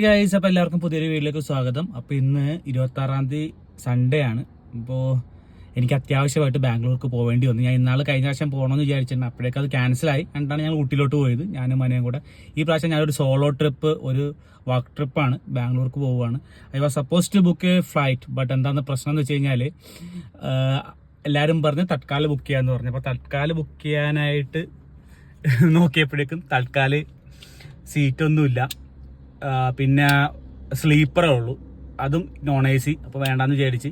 Guys, അപ്പോൾ എല്ലാവർക്കും പുതിയൊരു വീഡിയോയിലേക്ക് സ്വാഗതം. അപ്പോൾ ഇന്ന് 26-ാം തീയതി സൺഡേ ആണ്. അപ്പോൾ എനിക്ക് അത്യാവശ്യമായിട്ട് ബാംഗ്ലൂർക്ക് പോവേണ്ടി വന്നു. ഞാൻ ഇന്നാൾ കഴിഞ്ഞ പ്രാവശ്യം പോകണമെന്ന് വിചാരിച്ചിട്ടുണ്ട്. അപ്പോഴേക്കും അത് ക്യാൻസലായി. എന്നിട്ടാണ് ഞങ്ങൾ ഊട്ടിയിലോട്ട് പോയത്, ഞാനും മനയും കൂടെ. ഈ പ്രാവശ്യം ഞാനൊരു സോളോ ട്രിപ്പ്, ഒരു വർക്ക് ട്രിപ്പാണ്, ബാംഗ്ലൂർക്ക് പോവുകയാണ്. I was suppose to book a flight. But എന്താണെന്ന് പ്രശ്നം എന്ന് വെച്ച് കഴിഞ്ഞാൽ എല്ലാവരും പറഞ്ഞ് തത്കാൽ ബുക്ക് ചെയ്യാമെന്ന് പറഞ്ഞു. അപ്പോൾ തത്കാൽ ബുക്ക് ചെയ്യാനായിട്ട് നോക്കിയപ്പോഴേക്കും തത്കാൽ സീറ്റൊന്നുമില്ല. പിന്നെ സ്ലീപ്പറേ ഉള്ളൂ, അതും നോൺ എ സി. അപ്പോൾ വേണ്ടാന്ന് വിചാരിച്ച്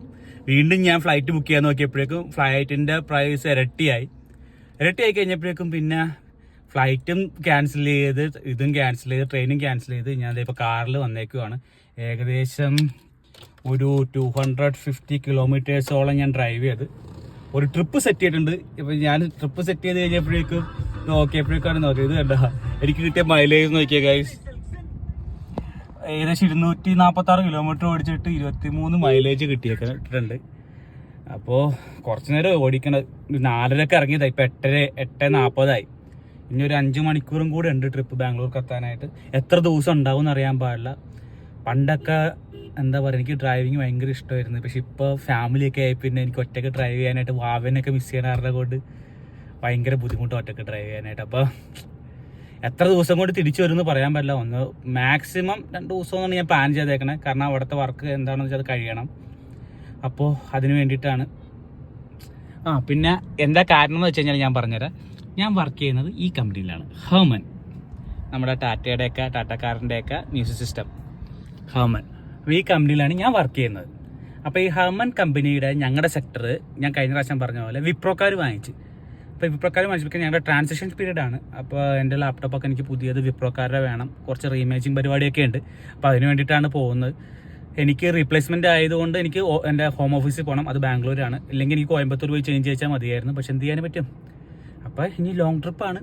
വീണ്ടും ഞാൻ ഫ്ലൈറ്റ് ബുക്ക് ചെയ്യാൻ നോക്കിയപ്പോഴേക്കും ഫ്ലൈറ്റിൻ്റെ പ്രൈസ് ഇരട്ടിയായി കഴിഞ്ഞപ്പോഴേക്കും പിന്നെ ഫ്ലൈറ്റും ക്യാൻസൽ ചെയ്ത്, ഇതും ക്യാൻസൽ ചെയ്ത്, ട്രെയിനും ക്യാൻസൽ ചെയ്ത് ഞാൻ ഇപ്പോൾ കാറിൽ വന്നേക്കുവാണ്. ഏകദേശം ഒരു 250 കിലോമീറ്റേഴ്സോളം ഞാൻ ഡ്രൈവ് ചെയ്ത് ഒരു ട്രിപ്പ് സെറ്റ് ചെയ്തിട്ടുണ്ട്. ഇപ്പോൾ ഞാൻ ട്രിപ്പ് സെറ്റ് ചെയ്ത് കഴിഞ്ഞപ്പോഴേക്കും നോക്കിയപ്പോഴേക്കാണ് നോക്കിയത്, കണ്ട എനിക്ക് കിട്ടിയ മൈലേജ് നോക്കിയ ഗൈസ്. ഏകദേശം 246 കിലോമീറ്റർ ഓടിച്ചിട്ട് 23 മൈലേജ് കിട്ടിയിട്ടുണ്ട്. അപ്പോൾ കുറച്ച് നേരം ഓടിക്കണം. 4:30 ഇറങ്ങിയതായി, ഇപ്പോൾ 8:40 ഇനി ഒരു 5 മണിക്കൂറും കൂടെ ഉണ്ട് ട്രിപ്പ് ബാംഗ്ലൂർക്ക് എത്താനായിട്ട്. എത്ര ദിവസം ഉണ്ടാവും എന്നറിയാൻ പാടില്ല. പണ്ടൊക്കെ എന്താ പറയുക, എനിക്ക് ഡ്രൈവിങ് ഭയങ്കര ഇഷ്ടമായിരുന്നു. പക്ഷെ ഇപ്പോൾ ഫാമിലിയൊക്കെ ആയി പിന്നെ എനിക്ക് ഒറ്റയ്ക്ക് ഡ്രൈവ് ചെയ്യാനായിട്ട്, വാവനൊക്കെ മിസ് ചെയ്യാനാരുടെ കൊണ്ട് ഭയങ്കര ബുദ്ധിമുട്ട് ഒറ്റയ്ക്ക് ഡ്രൈവ് ചെയ്യാനായിട്ട്. അപ്പോൾ എത്ര ദിവസം കൊണ്ട് തിരിച്ചു വരുമെന്ന് പറയാൻ പറ്റില്ല. ഒന്ന് മാക്സിമം 2 ദിവസമെന്നാണ് ഞാൻ പ്ലാൻ ചെയ്തേക്കണേ. കാരണം അവിടുത്തെ വർക്ക് എന്താണെന്ന് വെച്ചാൽ അത് കഴിയണം. അപ്പോൾ അതിന് വേണ്ടിയിട്ടാണ്. പിന്നെ എന്താ കാരണം എന്ന് വെച്ച് കഴിഞ്ഞാൽ ഞാൻ പറഞ്ഞുതരാം. ഞാൻ വർക്ക് ചെയ്യുന്നത് ഈ കമ്പനിയിലാണ്, ഹെർമൻ. നമ്മുടെ ടാറ്റക്കാരൻ്റെയൊക്കെ മ്യൂസിക് സിസ്റ്റം ഹെർമൻ. അപ്പോൾ ഈ കമ്പനിയിലാണ് ഞാൻ വർക്ക് ചെയ്യുന്നത്. അപ്പോൾ ഈ ഹെർമൻ കമ്പനിയുടെ ഞങ്ങളുടെ സെക്ടർ ഞാൻ കഴിഞ്ഞ പ്രാവശ്യം പറഞ്ഞ പോലെ വിപ്രോക്കാർ വാങ്ങിച്ച്. അപ്പോൾ വിപ്രോക്കാർ വാങ്ങിച്ചപ്പോൾ ഞങ്ങളുടെ ട്രാൻസിഷൻ പീരീഡാണ്. അപ്പോൾ എൻ്റെ ലാപ്ടോപ്പൊക്കെ എനിക്ക് പുതിയത് വിപ്രോക്കാരുടെ വേണം. കുറച്ച് റീമേജിങ് പരിപാടിയൊക്കെ ഉണ്ട്. അപ്പോൾ അതിന് വേണ്ടിയിട്ടാണ് പോകുന്നത്. എനിക്ക് റീപ്ലേസ്മെൻറ്റ് ആയതുകൊണ്ട് എനിക്ക് എൻ്റെ ഹോം ഓഫീസിൽ പോകണം. അത് ബാംഗ്ലൂരാണ്. ഇല്ലെങ്കിൽ എനിക്ക് കോയമ്പത്തൂർ പോയി ചേഞ്ച് ചെയ്യിച്ചാൽ മതിയായിരുന്നു. പക്ഷെ എന്ത് ചെയ്യാൻ പറ്റും. അപ്പോൾ ഇനി ലോങ് ട്രിപ്പാണ്.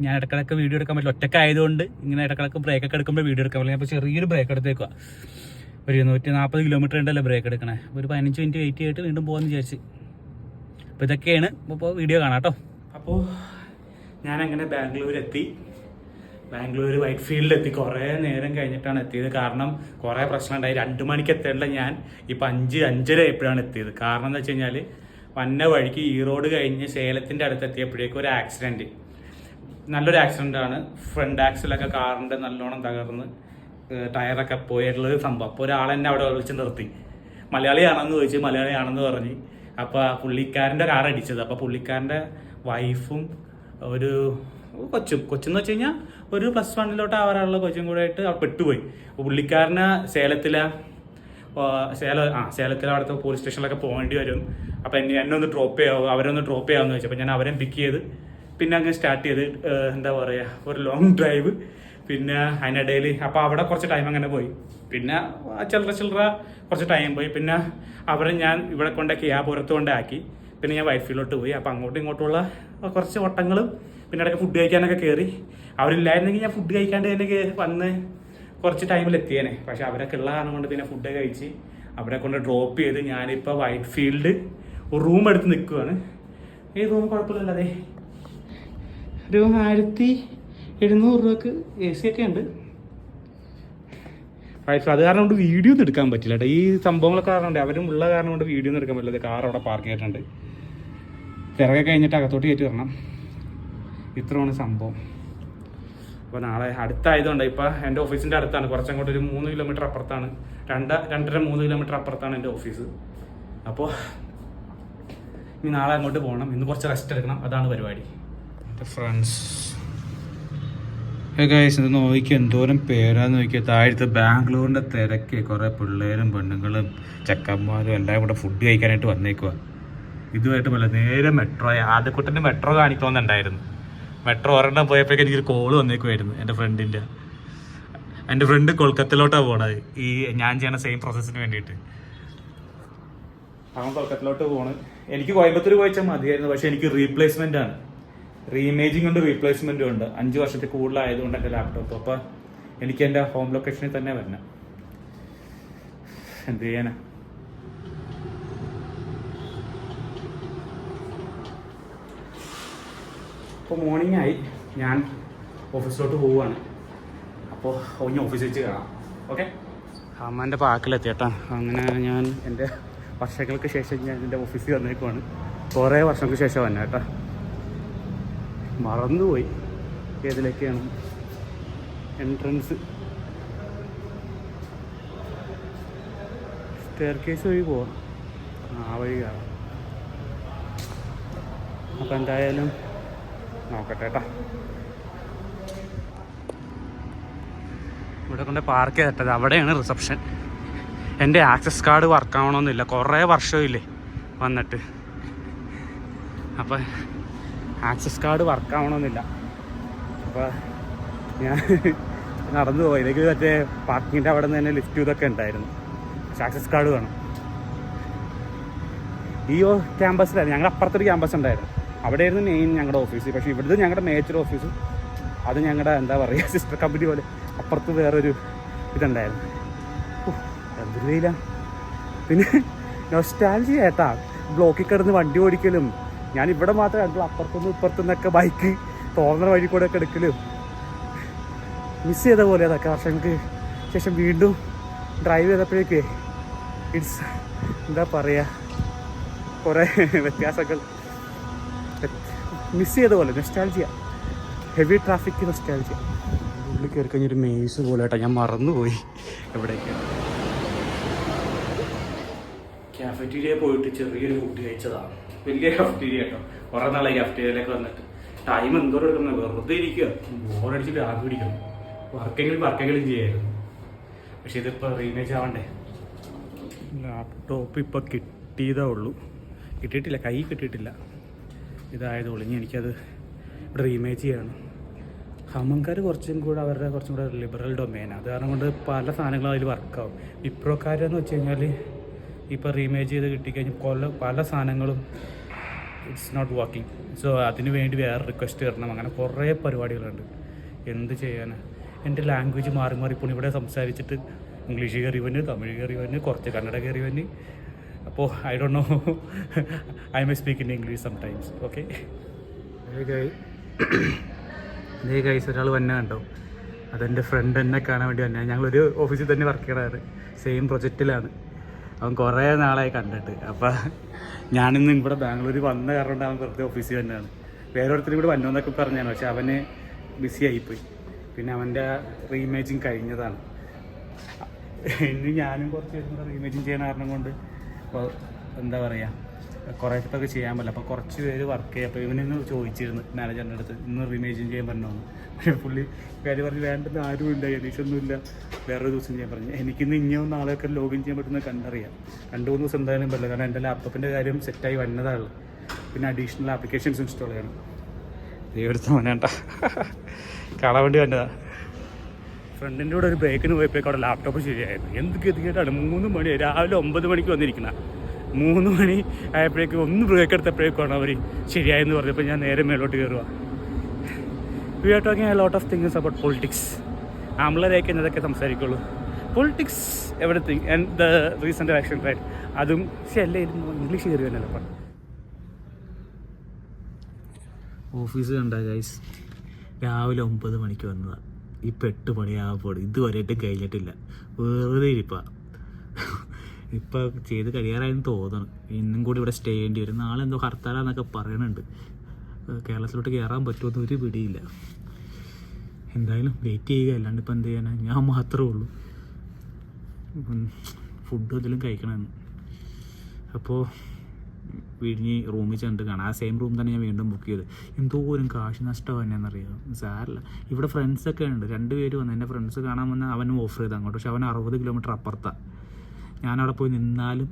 ഞാൻ ഇടക്കിടക്ക് വീഡിയോ എടുക്കാൻ പറ്റില്ല, ഒറ്റക്കായതുകൊണ്ട്. ഇങ്ങനെ ഇടക്കിടക്ക് ബ്രേക്കൊക്കെ എടുക്കുമ്പോൾ വീഡിയോ എടുക്കാൻ പറ്റില്ല. അപ്പോൾ ചെറിയൊരു ബ്രേക്ക് എടുത്തേക്കുക. ഒരു 140 കിലോമീറ്റർ ഉണ്ടല്ലോ ബ്രേക്ക് എടുക്കണേ. ഒരു 15 മിനിറ്റ് വെയിറ്റ് ചെയ്തിട്ട് വീണ്ടും പോകാമെന്ന് വിചാരിച്ച്. അപ്പോൾ ഇതൊക്കെയാണ്. അപ്പോൾ വീഡിയോ കാണാം കേട്ടോ. അപ്പോൾ ഞാനങ്ങനെ ബാംഗ്ലൂരെത്തി. ബാംഗ്ലൂർ വൈറ്റ് ഫീൽഡിലെത്തി. കുറേ നേരം കഴിഞ്ഞിട്ടാണ് എത്തിയത്. കാരണം കുറേ പ്രശ്നം ഉണ്ടായി. 2 മണിക്ക് എത്തേണ്ട ഞാൻ ഇപ്പോൾ 5-5:30 എപ്പോഴാണ് എത്തിയത്. കാരണം എന്താ വെച്ച് കഴിഞ്ഞാൽ വന്ന വഴിക്ക് ഈറോഡ് കഴിഞ്ഞ് സേലത്തിൻ്റെ അടുത്ത് എത്തിയപ്പോഴേക്കും ഒരു ആക്സിഡൻറ്റ്, നല്ലൊരു ആക്സിഡൻ്റാണ്. ഫ്രണ്ട് ആക്സിലൊക്കെ കാറിൻ്റെ നല്ലോണം തകർന്ന് ടയറൊക്കെ പോയിട്ടുള്ളൊരു സംഭവം. അപ്പോൾ ഒരാളെന്നെ അവിടെ വിളിച്ച് നിർത്തി. മലയാളിയാണെന്ന് ചോദിച്ചു. മലയാളിയാണെന്ന് പറഞ്ഞ്. അപ്പോൾ പുള്ളിക്കാരൻ്റെ കാർ അടിച്ചത്. അപ്പോൾ പുള്ളിക്കാരൻ്റെ വൈഫും ഒരു കൊച്ചെന്ന് വെച്ച് കഴിഞ്ഞാൽ ഒരു +1 ആവാനുള്ള കൊച്ചും കൂടെ ആയിട്ട് പെട്ടുപോയി. അപ്പോൾ പുള്ളിക്കാരനെ സേലത്തിലെ അവിടുത്തെ പോലീസ് സ്റ്റേഷനിലൊക്കെ പോകേണ്ടി വരും. അപ്പോൾ എന്നെ ഒന്ന് ഡ്രോപ്പ് ചെയ്യാമോ, അവരൊന്ന് ഡ്രോപ്പ് ചെയ്യാമെന്ന് വെച്ചു. അപ്പോൾ ഞാൻ അവരെ പിക്ക് ചെയ്ത് പിന്നെ അങ്ങ് സ്റ്റാർട്ട് ചെയ്ത് എന്താ പറയുക, ഒരു ലോങ് ഡ്രൈവ്. പിന്നെ അതിനിടയിൽ അപ്പോൾ അവിടെ കുറച്ച് ടൈം അങ്ങനെ പോയി. പിന്നെ ചില്ലറ കുറച്ച് ടൈം പോയി. പിന്നെ അവരെ ഞാൻ ഇവിടെ കൊണ്ടാക്കി, പുറത്ത് കൊണ്ടാക്കി. പിന്നെ ഞാൻ വൈറ്റ് ഫീൽഡിലോട്ട് പോയി. അപ്പോൾ അങ്ങോട്ടും ഇങ്ങോട്ടുള്ള കുറച്ച് ഓട്ടങ്ങളും പിന്നെ ഇടയ്ക്ക് ഫുഡ് കഴിക്കാനൊക്കെ കയറി. അവരില്ലായിരുന്നെങ്കിൽ ഞാൻ ഫുഡ് കഴിക്കാണ്ട് തന്നെ വന്ന് കുറച്ച് ടൈമിൽ എത്തിയേനെ. പക്ഷെ അവരൊക്കെ ഉള്ള കാരണം കൊണ്ട് പിന്നെ ഫുഡ് കഴിച്ച് അവരെ കൊണ്ട് ഡ്രോപ്പ് ചെയ്ത് ഞാനിപ്പോൾ വൈറ്റ് ഫീൽഡ് ഒരു റൂം എടുത്ത് നിൽക്കുകയാണ്. ഈ റൂം കുഴപ്പമില്ലല്ലോ. അതെ, ഒരു 1700 രൂപക്ക് AC ഒക്കെ ഉണ്ട്. അത് കാരണം കൊണ്ട് വീഡിയോ ഒന്നും എടുക്കാൻ പറ്റില്ല കേട്ടോ. ഈ സംഭവങ്ങളൊക്കെ കാരണം കൊണ്ട്, അവരും ഉള്ള കാരണം കൊണ്ട് വീഡിയോ ഒന്നും എടുക്കാൻ പറ്റില്ല. കാർ അവിടെ പാർക്ക് ചെയ്തിട്ടുണ്ട്. പിറകെ കഴിഞ്ഞിട്ട് അകത്തോട്ട് കയറ്റി വരണം. ഇത്രയാണ് സംഭവം. അപ്പോൾ നാളെ അടുത്തായതുകൊണ്ട്, ഇപ്പോൾ എൻ്റെ ഓഫീസിൻ്റെ അടുത്താണ്. കുറച്ചങ്ങോട്ട് ഒരു 3 കിലോമീറ്റർ അപ്പുറത്താണ്. 2.5-3 കിലോമീറ്റർ അപ്പുറത്താണ് എൻ്റെ ഓഫീസ്. അപ്പോൾ ഇനി നാളെ അങ്ങോട്ട് പോകണം. ഇന്ന് കുറച്ച് റെസ്റ്റ് എടുക്കണം. അതാണ് പരിപാടി. എൻ്റെ ഫ്രണ്ട്സ് ഗൈസ്, ഇത് നോക്കിയാൽ എന്തോരം പേരാന്ന് നോക്കിയാൽ. താഴത്ത് ബാംഗ്ലൂരിൻ്റെ തിരക്ക്. കുറേ പിള്ളേരും പെണ്ണുങ്ങളും ചെക്കന്മാരും എല്ലാം കൂടെ ഫുഡ് കഴിക്കാനായിട്ട് വന്നേക്കുക. ഇതുമായിട്ട് പോലെ നേരെ മെട്രോ, ആദ്യക്കുട്ടൻ്റെ മെട്രോ കാണിക്കണമെന്നുണ്ടായിരുന്നു. മെട്രോ ഒരെണ്ണം പോയപ്പോഴേക്കും എനിക്കൊരു കോള് വന്നേക്കുമായിരുന്നു എൻ്റെ ഫ്രണ്ട് കൊൽക്കത്തയിലോട്ടാണ് പോണത്. ഈ ഞാൻ ചെയ്യണ സെയിം പ്രോസസ്സിന് വേണ്ടിയിട്ട്. അവൻ കൊൽക്കത്തയിലോട്ട് പോകണം. എനിക്ക് കോയമ്പത്തൂർ പോയിച്ചാൽ മതിയായിരുന്നു. പക്ഷെ എനിക്ക് റീപ്ലേസ്മെൻ്റ് ആണ്. റീഇമേജിങ് കൊണ്ട് റീപ്ലേസ്മെൻറ്റും ഉണ്ട്. 5 വർഷത്തിൽ കൂടുതലായതുകൊണ്ട് എൻ്റെ ലാപ്ടോപ്പ്. അപ്പോൾ എനിക്ക് എൻ്റെ ഹോം ലൊക്കേഷനിൽ തന്നെ വരണം. എന്ത് ചെയ്യാനാ. ഇപ്പോൾ മോർണിംഗ് ആയി. ഞാൻ ഓഫീസിലോട്ട് പോവുകയാണ്. അപ്പോൾ ഇനി ഓഫീസിൽ വെച്ച് കാണാം. ഓക്കെ. അമ്മേൻ്റെ പാക്കിലെത്തി കേട്ടോ. അങ്ങനെ ഞാൻ എൻ്റെ വർഷങ്ങൾക്ക് ശേഷം ഞാൻ എൻ്റെ ഓഫീസിൽ വന്നേക്കുവാണ്. കുറേ വർഷങ്ങൾക്ക് ശേഷം വന്നെ കേട്ടോ. മറന്നുപോയി ഏതിലേക്കാണ് എൻട്രൻസ്. സ്റ്റെയർ കേസ് വഴി പോവാം. ആ വഴി കാണാം. അപ്പോൾ എന്തായാലും നോക്കട്ടെ കേട്ടോ. ഇവിടെ കൊണ്ട് പാർക്ക് ചെയ്തിട്ടത് അവിടെയാണ് റിസപ്ഷൻ. എൻ്റെ ആക്സസ് കാർഡ് വർക്കാവണമെന്നില്ല, കുറേ വർഷമില്ലേ വന്നിട്ട്. അപ്പോൾ ആക്സസ് കാർഡ് വർക്കാവണമെന്നില്ല. അപ്പോൾ ഞാൻ നടന്നു പോയി. ഇതൊക്കെ മറ്റേ പാർക്കിങ്ങിൻ്റെ അവിടെ നിന്ന് തന്നെ ലിഫ്റ്റ് ഇതൊക്കെ ഉണ്ടായിരുന്നു. പക്ഷെ ആക്സസ് കാർഡ് വേണം. ഈ ക്യാമ്പസിലായിരുന്നു. ഞങ്ങളുടെ അപ്പുറത്തൊരു ക്യാമ്പസ് ഉണ്ടായിരുന്നു. അവിടെയായിരുന്നു മെയിൻ ഞങ്ങളുടെ ഓഫീസ്. പക്ഷേ ഇവിടുത്തെ ഞങ്ങളുടെ മേജർ ഓഫീസ് അത് ഞങ്ങളുടെ എന്താ പറയുക സിസ്റ്റർ കമ്പനി പോലെ അപ്പുറത്ത് വേറൊരു ഇതുണ്ടായിരുന്നു. എന്തൊരു വെയില. പിന്നെ നൊസ്റ്റാൾജിയ ഏട്ടാ ബ്ലോക്കിൽ കിടന്ന് വണ്ടി ഓടിക്കലും. ഞാൻ ഇവിടെ മാത്രമേ കണ്ടുള്ളൂ. അപ്പുറത്തുനിന്ന് ഇപ്പുറത്തുനിന്നൊക്കെ ബൈക്ക് തോന്നുന്ന വഴി കൂടെ ഒക്കെ എടുക്കലും മിസ് ചെയ്ത പോലെ അതൊക്കെ വർഷങ്ങൾക്ക് ശേഷം വീണ്ടും ഡ്രൈവ് ചെയ്തപ്പോഴേക്കേ ഇറ്റ്സ് എന്താ പറയുക കുറേ വ്യത്യാസങ്ങൾ മിസ് ചെയ്ത പോലെ. Nostalgia, heavy traffic nostalgia. ഉള്ളിൽ കയറി കഴിഞ്ഞൊരു മേസ് പോലെ കേട്ടോ. ഞാൻ മറന്നുപോയി എവിടേക്കാണ്. ക്യാഫറ്റീരിയ പോയിട്ട് ചെറിയൊരു ഫുഡ് കഴിച്ചതാണ്. വലിയ ക്യാഫറ്റീരിയ കേട്ടോ. കുറേ നാളായി ക്യാഫറ്റീരിയയിലേക്ക് വന്നിട്ട്. ടൈം എന്തോരം എടുക്കുന്നത്, വെറുതെ ഇരിക്കുക, ബോറടിച്ചിട്ട് ആകെ പിടിക്കുന്നു. വർക്കെങ്കിലും ചെയ്യായിരുന്നു. പക്ഷെ ഇതിപ്പോൾ റീമേജ് ആവണ്ടേ. ലാപ്ടോപ്പ് ഇപ്പോൾ കിട്ടിയതേ ഉള്ളൂ. കിട്ടിയിട്ടില്ല, കൈ കിട്ടിയിട്ടില്ല. ഇതായതുള്ളൂ. ഇനി എനിക്കത് ഇവിടെ റീമേജ് ചെയ്യണം. ഹമങ്കാർ കുറച്ചും കൂടെ അവരുടെ കുറച്ചും കൂടെ ലിബറൽ ഡൊമൈനാണ്. അത് കാരണം കൊണ്ട് പല സാധനങ്ങളും അതിൽ വർക്കാവും. വിപ്രോക്കാരെന്ന് വെച്ച് കഴിഞ്ഞാൽ ഇപ്പോൾ റീമേജ് ചെയ്ത് കിട്ടിക്കഴിഞ്ഞാൽ പല സാധനങ്ങളും ഇറ്റ്സ് നോട്ട് വർക്കിംഗ്. സോ അതിന് വേണ്ടി വേറെ റിക്വസ്റ്റ് തരണം. അങ്ങനെ കുറേ പരിപാടികളുണ്ട്. എന്ത് ചെയ്യാനാണ്. എൻ്റെ ലാംഗ്വേജ് മാറി മാറി ഇപ്പോൾ ഇവിടെ സംസാരിച്ചിട്ട് ഇംഗ്ലീഷ് കയറി വന്ന്, തമിഴ് കയറി വന്ന്, കുറച്ച് കന്നഡ കയറി വന്ന്. അപ്പോൾ I don't know, I may speak in English sometimes. Okay. ഇതേ ഗൈസ് ഒരാൾ വന്നെ കണ്ടോ. അതെൻ്റെ ഫ്രണ്ട് എന്നെ കാണാൻ വേണ്ടി വന്നെ. ഞങ്ങളൊരു ഓഫീസിൽ തന്നെ വർക്ക് ചെയ്യണത്, സെയിം പ്രൊജക്റ്റിലാണ്. അവൻ കുറേ നാളായി കണ്ടിട്ട്. അപ്പം ഞാനിന്ന് ഇവിടെ ബാംഗ്ലൂർ വന്ന കാരണം കൊണ്ട് അവൻ വെറുതെ ഓഫീസിൽ തന്നെയാണ്. വേറൊരുത്തരും കൂടെ വന്നോന്നൊക്കെ പറഞ്ഞാണ്. പക്ഷെ അവന് ബിസി ആയിപ്പോയി. പിന്നെ അവൻ്റെ റീമേജിങ് കഴിഞ്ഞതാണ്. ഇനി ഞാനും കുറച്ച് പേരും കൂടെ റീമേജിങ് ചെയ്യുന്ന കാരണം കൊണ്ട് അപ്പോൾ എന്താ പറയുക കുറേ ഇതൊക്കെ ചെയ്യാൻ പറ്റില്ല. അപ്പോൾ കുറച്ച് പേര് വർക്ക് ചെയ്യും. അപ്പോൾ ഇവനിന്ന് ചോദിച്ചിരുന്നു മാനേജറിൻ്റെ അടുത്ത് ഇന്ന് റീമേജിങ് ചെയ്യാൻ പറഞ്ഞോന്ന്. പുള്ളി കാര്യം പറഞ്ഞ് വേണ്ടത് ആരും ഇല്ല, എനീഷൊന്നുമില്ല, വേറൊരു ദിവസം ചെയ്യാൻ പറഞ്ഞു. എനിക്കിന്ന് ഇനിയും നാളെയൊക്കെ ലോഗിൻ ചെയ്യാൻ പറ്റുന്ന കണ്ടറിയാം. 2-3 ദിവസം എന്തായാലും പറ്റില്ല. കാരണം എൻ്റെ ലാപ്ടോപ്പിൻ്റെ കാര്യം സെറ്റായി വന്നതാണ്. പിന്നെ അഡീഷണൽ ആപ്ലിക്കേഷൻസ് ഇൻസ്റ്റാൾ ചെയ്യണം. ദൈവടുത്ത മോനേണ്ട കാണാൻ വേണ്ടി വന്നതാണ്. ഫ്രണ്ടിൻ്റെ കൂടെ ഒരു ബ്രേക്കിന് പോയപ്പോഴേക്കും അവിടെ ലാപ്ടോപ്പ് ശരിയായിരുന്നു. എന്ത് ഗതികേട്ടാണ്. 3 മണി രാവിലെ 9 മണിക്ക് വന്നിരിക്കുന്ന 3 മണി ആയപ്പോഴേക്കും ഒന്ന് ബ്രേക്ക് എടുത്തപ്പോഴേക്കാണ് അവർ ശരിയായെന്ന് പറഞ്ഞപ്പോൾ ഞാൻ നേരെ മേലോട്ട് കയറുക. We are talking a lot of things about politics. ആമ്പിളരേക്ക് എന്നതൊക്കെ സംസാരിക്കുള്ളൂ. Politics everything and the recent election right അതും ശരി ഇംഗ്ലീഷ് കയറി തന്നെയല്ല പറഞ്ഞു. ഓഫീസ് കണ്ട ഗൈസ് രാവിലെ 9 മണിക്ക് വന്നതാണ്. ഇപ്പം 8 മണിയാകുമ്പോൾ ഇതുവരെയായിട്ടും കഴിഞ്ഞിട്ടില്ല. വെറുതെ ഇരിപ്പാണ്. ഇപ്പം ചെയ്ത് കഴിയാറായെന്ന് തോന്നണം. ഇന്നും കൂടി ഇവിടെ സ്റ്റേ ചെയ്യേണ്ടി വരും. നാളെ എന്തോ ഹർത്താലാന്നൊക്കെ പറയണുണ്ട്. കേരളത്തിലോട്ട് കയറാൻ പറ്റുമെന്ന് ഒരു പിടിയില്ല. എന്തായാലും വെയിറ്റ് ചെയ്യുക, അല്ലാണ്ട് ഇപ്പം എന്ത് ചെയ്യാനാണ്. ഞാൻ മാത്രമേ ഉള്ളൂ. ഫുഡ് എന്തെങ്കിലും കഴിക്കണമെന്ന്. അപ്പോൾ വിഴിഞ്ഞ് റൂമിൽ ചെന്നിട്ട് കാണാം. ആ സെയിം റൂം തന്നെ ഞാൻ വീണ്ടും ബുക്ക് ചെയ്ത്. എന്തോരം കാശ് നഷ്ടം തന്നെയെന്നറിയാം. സാരല്ല. ഇവിടെ ഫ്രണ്ട്സൊക്കെ ഉണ്ട്. 2 പേര് വന്നു. എൻ്റെ ഫ്രണ്ട്സ് കാണാൻ വന്നാൽ അവനും ഓഫർ ചെയ്ത് അങ്ങോട്ട്. പക്ഷെ അവൻ 60 കിലോമീറ്റർ അപ്പുറത്താണ്. ഞാനവിടെ പോയി നിന്നാലും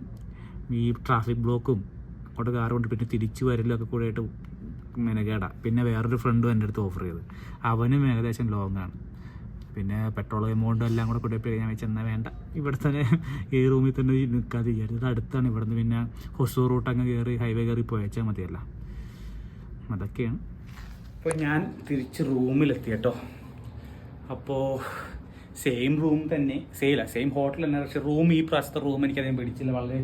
ഈ ട്രാഫിക് ബ്ലോക്കും അങ്ങോട്ട് കാർ കൊണ്ട് പിന്നെ തിരിച്ചു വരലൊക്കെ കൂടെ ആയിട്ട് മെനകേടാണ്. പിന്നെ വേറൊരു ഫ്രണ്ടും എൻ്റെ അടുത്ത് ഓഫർ ചെയ്ത്. അവനും ഏകദേശം ലോങ്ങാണ്. പിന്നെ പെട്രോൾ എമൗണ്ടും എല്ലാം കൂടെ കൂട്ടിയപ്പോൾ ഞാൻ വെച്ചെന്നാൽ വേണ്ട, ഇവിടെ തന്നെ ഈ റൂമിൽ തന്നെ നിൽക്കാതെ വിചാരിച്ചു. ഇത് അടുത്താണ്. ഇവിടെ നിന്ന് പിന്നെ ഹൊസൂർ റൂട്ട് അങ്ങ് കയറി ഹൈവേ കയറി പോയച്ചാൽ മതിയല്ല. അതൊക്കെയാണ്. അപ്പോൾ ഞാൻ തിരിച്ച് റൂമിലെത്തി കേട്ടോ. അപ്പോൾ സെയിം റൂം തന്നെ, സെയിം ഹോട്ടൽ തന്നെ. പക്ഷേ റൂം ഈ പ്രാവശ്യത്തെ റൂം എനിക്കധികം പിടിച്ചില്ല. വളരെ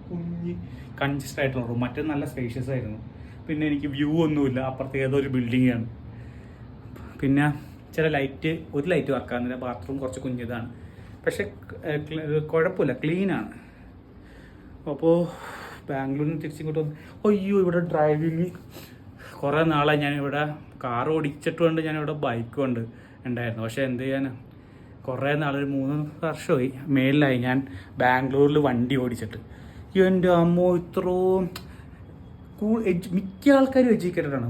കുഞ്ഞ് കൺജസ്റ്റഡ് ആയിട്ടുള്ള റൂം. മറ്റേ നല്ല സ്പേഷ്യസ് ആയിരുന്നു. പിന്നെ എനിക്ക് വ്യൂ ഒന്നുമില്ല. അപ്പുറത്ത് ഏതോ ഒരു ബിൽഡിങ്ങാണ്. പിന്നെ ചില ഒരു ലൈറ്റ് വർക്കാകുന്നില്ല. ബാത്റൂം കുറച്ച് കുഞ്ഞതാണ്. പക്ഷെ കുഴപ്പമില്ല, ക്ലീനാണ്. അപ്പോൾ ബാംഗ്ലൂരിൽ നിന്ന് തിരിച്ചിങ്ങോട്ട് വന്നു. അയ്യോ, ഇവിടെ ഡ്രൈവിങ് കുറേ നാളായി ഞാനിവിടെ കാർ ഓടിച്ചിട്ടുണ്ട്, ഞാനിവിടെ ബൈക്കും ഉണ്ടായിരുന്നു. പക്ഷെ എന്ത് ചെയ്യാൻ, കുറേ നാളൊരു 3 വർഷമായി മേളിലായി ഞാൻ ബാംഗ്ലൂരിൽ വണ്ടി ഓടിച്ചിട്ട്. എൻ്റെ അമ്മോ, ഇത്രയും മിക്ക ആൾക്കാരും എഡ്യൂക്കേറ്റഡാണ്,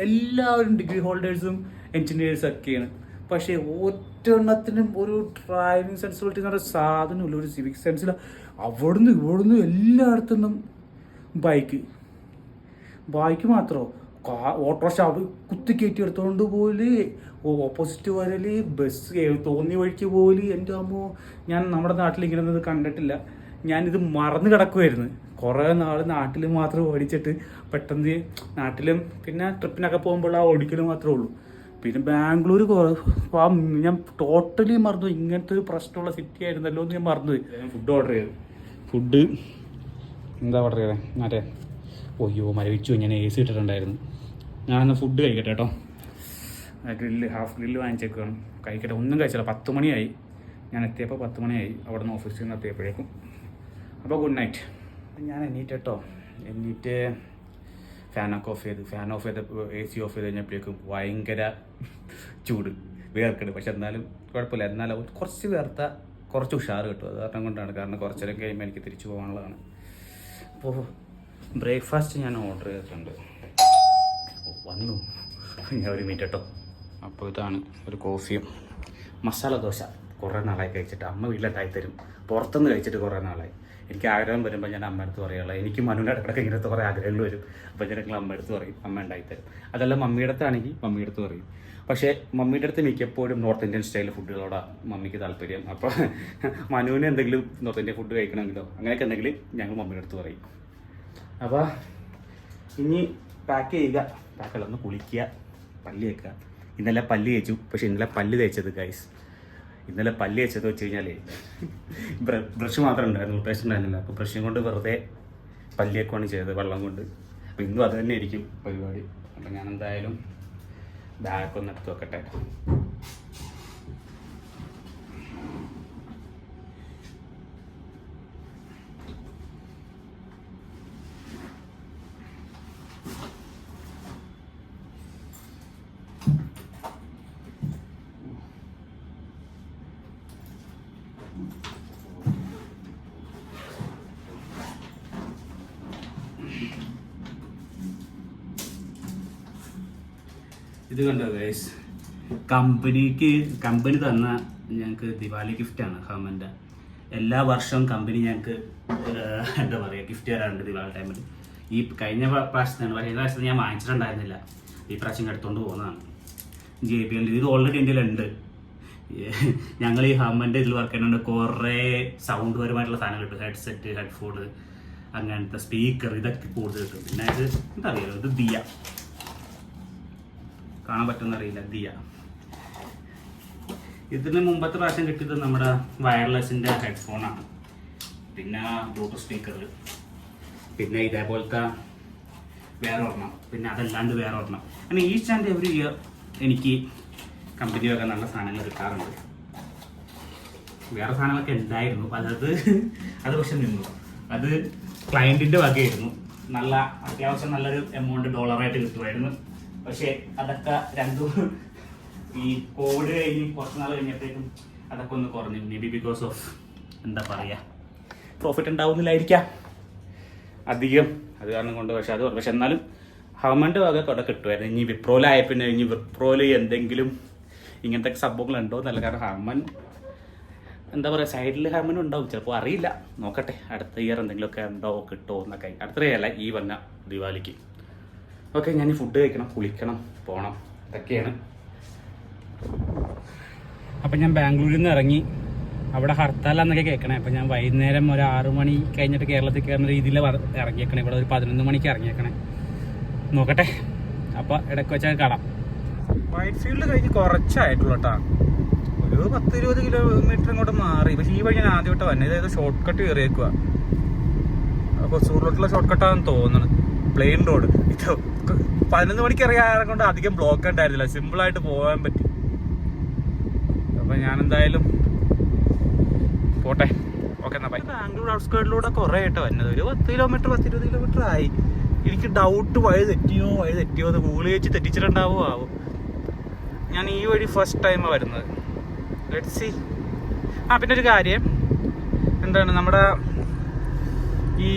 എല്ലാവരും ഡിഗ്രി ഹോൾഡേഴ്സും എൻജിനീയേഴ്സും ഒക്കെയാണ്. പക്ഷേ ഒറ്റെണ്ണത്തിനും ഒരു ഡ്രൈവിംഗ് സെൻസിബിലിറ്റി എന്ന് പറയുന്ന സാധനമില്ല, ഒരു സിവിക് സെൻസിൽ. ഇവിടുന്ന് എല്ലായിടത്തുനിന്നും ബൈക്ക് മാത്രമോ ഓട്ടോറിക്ഷ കുത്തിക്കയറ്റി എടുത്തുകൊണ്ട് പോലെ, ഓപ്പോസിറ്റ് വരല്, ബസ് തോന്നിയ വഴിക്ക് പോലെ. എൻ്റെ അമ്മോ, ഞാൻ നമ്മുടെ നാട്ടിൽ ഇങ്ങനെയൊന്നും ഇത് കണ്ടിട്ടില്ല. ഞാനിത് മറന്നു കിടക്കുമായിരുന്നു. കുറേ നാൾ നാട്ടിൽ മാത്രം ഓടിച്ചിട്ട് പെട്ടെന്ന് നാട്ടിലും പിന്നെ ട്രിപ്പിനൊക്കെ പോകുമ്പോൾ ആ ഓടിക്കൽ മാത്രമേ ഉള്ളൂ. പിന്നെ ബാംഗ്ലൂർ ഞാൻ ടോട്ടലി മറന്നു, ഇങ്ങനത്തെ ഒരു പ്രശ്നമുള്ള സിറ്റി ആയിരുന്നല്ലോ എന്ന് ഞാൻ മറന്നു. ഫുഡ് ഓർഡർ ചെയ്തു. ഫുഡ് എന്താ ഓർഡർ ചെയ്തേ? മറ്റേ ഒയ്യോ മരവിച്ചു, ഞാൻ AC ഇട്ടിട്ടുണ്ടായിരുന്നു. ഞാനൊന്ന് ഫുഡ് കഴിക്കട്ടെ കേട്ടോ. ഹാഫ് ഗ്രില്ല് വാങ്ങിച്ചേക്കാണ്, കഴിക്കട്ടെ. ഒന്നും കഴിച്ചില്ല, 10 മണിയായി. ഞാൻ എത്തിയപ്പോൾ 10 മണിയായി, അവിടെ നിന്ന് ഓഫീസിൽ നിന്ന് എത്തിയപ്പോഴേക്കും. അപ്പോൾ ഗുഡ് നൈറ്റ്. ഞാൻ എണീറ്റ് കേട്ടോ. എണീറ്റ് ഫാൻ ഓഫ് ചെയ്ത് AC ഓഫ് ചെയ്ത് കഴിഞ്ഞപ്പോഴേക്കും ഭയങ്കര ചൂട്, വേർക്കെടും. പക്ഷെ എന്നാലും കുഴപ്പമില്ല. എന്നാലും കുറച്ച് വേർത്ത കുറച്ച് ഉഷാറ് കിട്ടും. അത് കാരണം കൊണ്ടാണ്, കാരണം കുറച്ചേരം കഴിയുമ്പോൾ എനിക്ക് തിരിച്ചു പോകാനുള്ളതാണ്. അപ്പോൾ ബ്രേക്ക്ഫാസ്റ്റ് ഞാൻ ഓർഡർ ചെയ്തിട്ടുണ്ട്. വന്നു ഞാൻ ഒരു മിനിറ്റ് കേട്ടോ. അപ്പോൾ ഇതാണ് ഒരു കോഫിയും മസാല ദോശ. കുറേ നാളായി കഴിച്ചിട്ട്, അമ്മ വീട്ടിലുണ്ടായി തരും. പുറത്തുനിന്ന് കഴിച്ചിട്ട് കുറേ നാളായി. എനിക്ക് ആഗ്രഹം വരുമ്പോൾ ഞാൻ അമ്മ അടുത്ത് പറയുള്ളൂ. എനിക്ക് മനുവിൻ്റെ ഇടയ്ക്കിടയ്ക്ക് ഇങ്ങനത്തെ കുറേ ആഗ്രഹങ്ങൾ വരും. അപ്പോൾ ഞാൻ അമ്മ അടുത്ത് പറയും, അമ്മ ഉണ്ടായിത്തരും. അതല്ല മമ്മിയുടെ അടുത്താണെങ്കിൽ മമ്മിയുടെ അടുത്ത് പറയും. പക്ഷേ മമ്മിയുടെ അടുത്ത് മിക്കപ്പോഴും നോർത്ത് ഇന്ത്യൻ സ്റ്റൈൽ ഫുഡുകളോടാണ് മമ്മിക്ക് താല്പര്യം. അപ്പോൾ മനുവിന് എന്തെങ്കിലും നോർത്ത് ഇന്ത്യൻ ഫുഡ് കഴിക്കണമെങ്കിലോ അങ്ങനെയൊക്കെ ഉണ്ടെങ്കിൽ ഞങ്ങൾ മമ്മിയുടെ അടുത്ത് പറയും. അപ്പോൾ ഇനി പാക്ക് ചെയ്യുക, പാക്കല്ല, ഒന്ന് കുളിക്കുക, പല്ല് തേക്കുക. ഇന്നലെ പല്ല് തേച്ചു. പക്ഷേ ഇന്നലെ പല്ല് തേച്ചത് ഗൈസ്, ഇന്നലെ പല്ല് തേച്ചത് വെച്ച് കഴിഞ്ഞാൽ ബ്രഷ് മാത്രമേ ഉണ്ടായിരുന്നുള്ളൂ, പേസ്റ്റ് ഉണ്ടായിരുന്നില്ല. അപ്പോൾ ബ്രഷും കൊണ്ട് വെറുതെ പല്ലിയൊക്കെയാണ് ചെയ്തത്, വെള്ളം കൊണ്ട്. അപ്പോൾ ഇന്നും അത് തന്നെ ആയിരിക്കും പരിപാടി. അപ്പോൾ ഞാൻ എന്തായാലും ബാഗൊക്കെ ഒന്ന് എടുത്ത് വെക്കട്ടെ. ഇത് കണ്ടോ ഗൈസ്, കമ്പനി തന്ന ഞങ്ങൾക്ക് ദിവാലി ഗിഫ്റ്റാണ് ഹമ്മൻ്റെ. എല്ലാ വർഷവും കമ്പനി ഞങ്ങൾക്ക് എന്താ പറയുക ഗിഫ്റ്റ് തരാറുണ്ട് ദിവാലി ടൈമിൽ. ഈ കഴിഞ്ഞ പ്രാവശ്യത്താണ്, പക്ഷേ ഈ പ്രാവശ്യത്തിന് ഞാൻ വാങ്ങിച്ചിട്ടുണ്ടായിരുന്നില്ല. ഈ പ്രാവശ്യം എടുത്തുകൊണ്ട് പോകുന്നതാണ്. JBL ഇത് ഓൾറെഡി എൻ്റെ ഉണ്ട്. ഞങ്ങൾ ഈ ഹമ്മൻ്റെ ഇതിൽ വർക്ക് ചെയ്യുന്നുണ്ട്. കുറേ സൗണ്ട് പരമായിട്ടുള്ള സാധനം കിട്ടും, ഹെഡ്സെറ്റ്, ഹെഡ്ഫോൺ, അങ്ങനത്തെ സ്പീക്കർ, ഇതൊക്കെ കൂടുതൽ കിട്ടും. പിന്നെ ഇത് എന്താ അറിയാലോ, ഇത് ദിയ, കാണാൻ പറ്റുമെന്നറിയില്ല, ദിയ. ഇതിന് മുമ്പത്തെ പ്രാവശ്യം കിട്ടിയത് നമ്മുടെ വയർലെസ്സിൻ്റെ ഹെഡ്ഫോണാണ്. പിന്നെ ബ്ലൂടൂത്ത് സ്പീക്കർ, പിന്നെ ഇതേപോലത്തെ വേറെ ഒരെണ്ണം, പിന്നെ അതല്ലാണ്ട് വേറെ ഒരെണ്ണം. അങ്ങനെ ഈ സ്റ്റാൻഡ് എവറി ഇയർ എനിക്ക് കമ്പനിയൊക്കെ നല്ല സാധനങ്ങൾ കിട്ടാറുണ്ട്. വേറെ സാധനങ്ങളൊക്കെ ഉണ്ടായിരുന്നു, അത് പക്ഷെ നിന്നു. അത് ക്ലയൻറ്റിൻ്റെ വകയായിരുന്നു. നല്ല അത്യാവശ്യം നല്ലൊരു എമൗണ്ട് ഡോളറായിട്ട് കിട്ടുമായിരുന്നു. പക്ഷേ അതൊക്കെ ഈ കോവിഡ് കഴിഞ്ഞ് കുറച്ച് നാൾ കഴിഞ്ഞപ്പോഴേക്കും അതൊക്കെ ഒന്ന് കുറഞ്ഞു. മേ ബി ബിക്കോസ് ഓഫ് എന്താ പറയുക, പ്രോഫിറ്റ് ഉണ്ടാവുന്നില്ലായിരിക്കാം അധികം, അത് കാരണം കൊണ്ട്. പക്ഷെ എന്നാലും ഹമ്മൻ്റെ വക തുടക്കം കിട്ടുമായിരുന്നു. ഇനി വിപ്രോയിലായ പിന്നെ ഇനി വിപ്രോയിൽ എന്തെങ്കിലും ഇങ്ങനത്തെ സംഭവങ്ങൾ ഉണ്ടോ എന്നല്ല. കാരണം ഹമ്മൻ എന്താ പറയുക, സൈഡിൽ ഹമ്മൻ ഉണ്ടാവും ചിലപ്പോൾ, അറിയില്ല. നോക്കട്ടെ, അടുത്ത ഇയർ എന്തെങ്കിലുമൊക്കെ ഉണ്ടോ കിട്ടുമോ എന്നൊക്കെ. അടുത്ത ഇയർ അല്ല, ഈ വന്ന ദിവാലിക്ക്. ഓക്കെ, ഞാൻ ഫുഡ് കഴിക്കണം, കുളിക്കണം, പോകണം, ഇതൊക്കെയാണ്. അപ്പം ഞാൻ ബാംഗ്ലൂരിൽ നിന്ന് ഇറങ്ങി. അവിടെ ഹർത്താലാന്നൊക്കെ കേൾക്കണേ. അപ്പം ഞാൻ വൈകുന്നേരം ഒരു 6 മണി കഴിഞ്ഞിട്ട് കേരളത്തിൽ കയറുന്ന രീതിയിൽ ഇറങ്ങിയേക്കണേ. ഇവിടെ ഒരു 11 മണിക്ക് ഇറങ്ങിയേക്കണേ. നോക്കട്ടെ, അപ്പോൾ ഇടയ്ക്ക് വെച്ചാൽ കാണാം. വൈറ്റ് ഫീൽഡ് കഴിഞ്ഞ് കുറച്ചായിട്ടുള്ളൂ കേട്ടോ, ഒരു 10-20 കിലോമീറ്റർ ഇങ്ങോട്ട് മാറി. പക്ഷേ ഈ വഴി ഞാൻ ആദ്യമായിട്ട് വന്നത്, അതായത് ഷോർട്ട് കട്ട് കയറിയേക്കുക. അപ്പോൾ സൂറിലോട്ടുള്ള ഷോർട്ട് കട്ടാണെന്ന് തോന്നുന്നത്, പ്ലെയിൻ റോഡ്. ഇത് 11 മണിക്ക് ഇറങ്ങിയത് കൊണ്ട് അധികം ബ്ലോക്ക് ഉണ്ടായിരുന്നില്ല, സിമ്പിളായിട്ട് പോകാൻ പറ്റി. അപ്പം ഞാനെന്തായാലും പോട്ടെ. ഓക്കെ എന്നാൽ ബൈ. ബാംഗ്ലൂർ ഔട്ട്സ്കേർട്ടിലൂടെ കുറേ ആയിട്ട് വരുന്നത്, ഒരു 10 കിലോമീറ്റർ 10-20 കിലോമീറ്റർ ആയി. എനിക്ക് ഡൗട്ട് വഴി തെറ്റിയോ എന്ന് ഗൂഗിൾ വെച്ച് തെറ്റിച്ചിട്ടുണ്ടാവോ ആവോ. ഞാൻ ഈ വഴി ഫസ്റ്റ് ടൈമാണ് വരുന്നത്. Let's see. പിന്നെ ഒരു കാര്യം എന്താണ്, നമ്മുടെ ഈ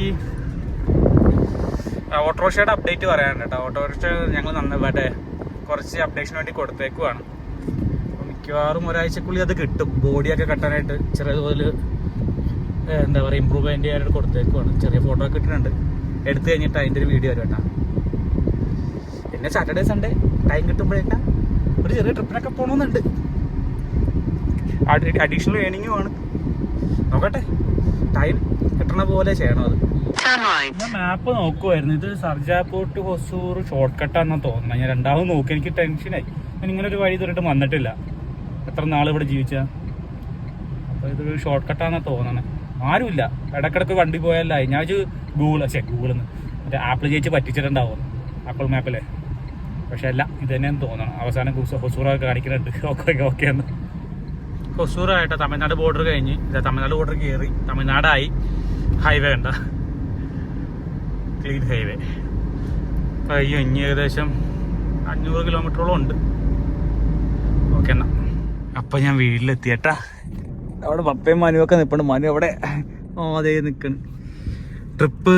ഓട്ടോറിക്ഷയുടെ അപ്ഡേറ്റ് പറയാനുണ്ട് കേട്ടോ. ഓട്ടോറിക്ഷ ഞങ്ങൾ നന്നായിട്ട് കുറച്ച് അപ്ഡേഷന് വേണ്ടി കൊടുത്തേക്കുവാണ്. മിക്കവാറും ഒരാഴ്ചക്കുള്ളിൽ അത് കിട്ടും. ബോഡിയൊക്കെ കെട്ടാനായിട്ട് ചെറിയതുപോലെ എന്താ പറയുക ഇമ്പ്രൂവ്മെൻ്റ് ചെയ്യാനായിട്ട് കൊടുത്തേക്കുവാണ്. ചെറിയ ഫോട്ടോ ഒക്കെ ഇട്ടിട്ടുണ്ട്. എടുത്തു കഴിഞ്ഞിട്ട് അതിൻ്റെ ഒരു വീഡിയോ വരും കേട്ടോ. പിന്നെ സാറ്റർഡേ സൺഡേ ടൈം കിട്ടുമ്പോഴേക്കാം ഒരു ചെറിയ ട്രിപ്പിനൊക്കെ പോകണമെന്നുണ്ട്. അഡീഷണൽ ഏണിങ്ങുമാണ്. നോക്കട്ടെ, ടൈം കിട്ടണ പോലെ ചെയ്യണം അത്. ഞാൻ മാപ്പ് നോക്കുമായിരുന്നു. ഇത് സർജാപൂർ ടു ഹൊസൂർ ഷോർട്ട് കട്ടാണെന്നാണ് തോന്നുന്നത്. ഞാൻ രണ്ടാമത് നോക്കി, എനിക്ക് ടെൻഷനായി. ഞാൻ ഇങ്ങനെ ഒരു വഴി ഇതുവരെയായിട്ട് വന്നിട്ടില്ല. എത്ര നാൾ ഇവിടെ ജീവിച്ചാ. അപ്പോൾ ഇതൊരു ഷോർട്ട് കട്ടാണെന്നാണ് തോന്നണേ. ആരുമില്ല, ഇടക്കിടക്ക് വണ്ടി പോയല്ലായി. ഞാൻ ഗൂഗിളിൽ മറ്റേ ആപ്പിൾ ചേച്ചി പറ്റിച്ചിട്ടുണ്ടാവും, ആപ്പിൾ മാപ്പിലെ. പക്ഷെ അല്ല, ഇത് തന്നെയാണ് തോന്നണം. അവസാനം ഹൊസൂറൊക്കെ കാണിക്കുന്നുണ്ട്. ഓക്കെ എന്ന് ഹൊസൂറായിട്ട് തമിഴ്നാട് ബോർഡർ കഴിഞ്ഞ് തമിഴ്നാട് ബോർഡർ കയറി തമിഴ്നാടായി. ഹൈവേ കണ്ട, ക്ലീൻ ഹൈവേ. അയ്യോ, ഇനി ഏകദേശം 500 കിലോമീറ്ററോളം ഉണ്ട്. ഓക്കെ എന്നാ. അപ്പം ഞാൻ വീട്ടിലെത്തിയേട്ടാ. അവിടെ പപ്പയും മനുവൊക്കെ നിൽപ്പുണ്ട്. മനു അവിടെ അതേ നിൽക്കണം. ട്രിപ്പ്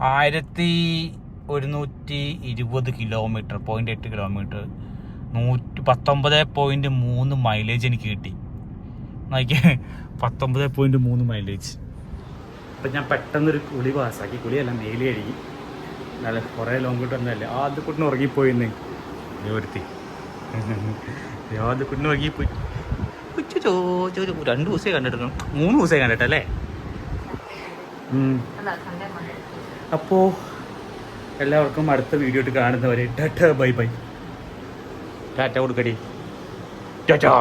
1120 കിലോമീറ്റർ, 0.8 കിലോമീറ്റർ, 119.3 മൈലേജ് എനിക്ക് കിട്ടി. നോക്കിയേ, 19.3 മൈലേജ്. അപ്പം ഞാൻ പെട്ടെന്നൊരു കുളി പാസ്സാക്കി. കുളിയല്ല, മേലി കഴുകി. നല്ല കുറേ ലോങ് കിട്ടും ഒന്നല്ലേ. ആദ്യ കുട്ടിന് ഉറങ്ങിപ്പോയിന്ന് ഒരുത്തി. ആദ്യ കുട്ടിന് ഉറങ്ങിപ്പോയി. 2 ദിവസമേ കണ്ടിട്ടുള്ളൂ, 3 ദിവസമേ കണ്ടിട്ടല്ലേ. അപ്പോൾ എല്ലാവർക്കും അടുത്ത വീഡിയോ ഇട്ട് കാണുന്നവരെ ടാറ്റ ബൈ ബൈ. ടാറ്റ കൊടുക്കടി. ടാറ്റാ.